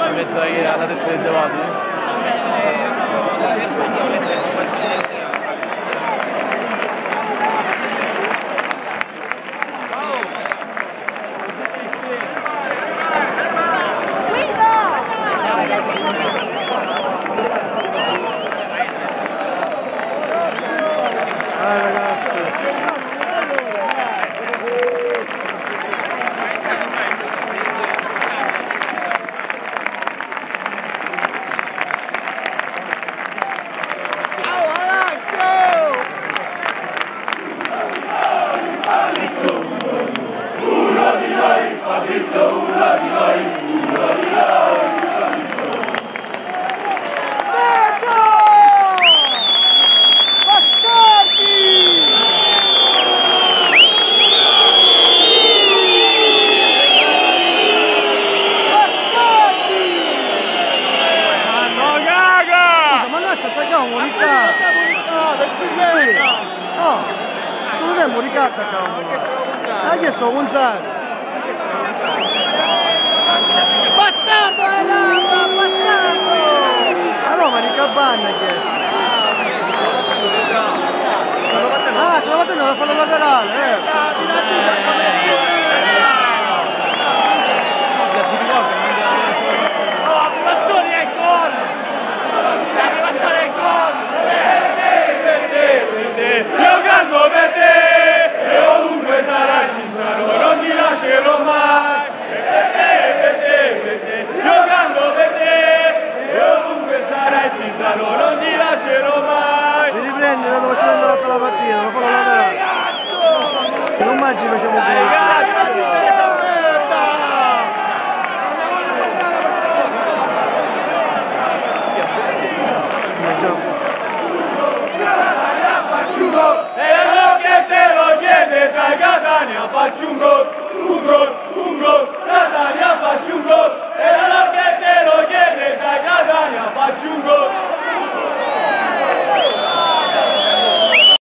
In mezzo alla testa del Devati. No, solo te moricatta cavolo. Anche so Gonzalo. Bastardo è là, bastardo! A Roma di Cabana chiesto. Ah, sono battendo da fallo laterale, Io canto per te e ovunque sarà ci sarò, non ti lascerò mai. Per te, io canto per te e ovunque sarai ci sarò, non ti lascerò mai. si riprende da dove si è andata la partita, lo fallo laterale. Non mangi facciamo questo.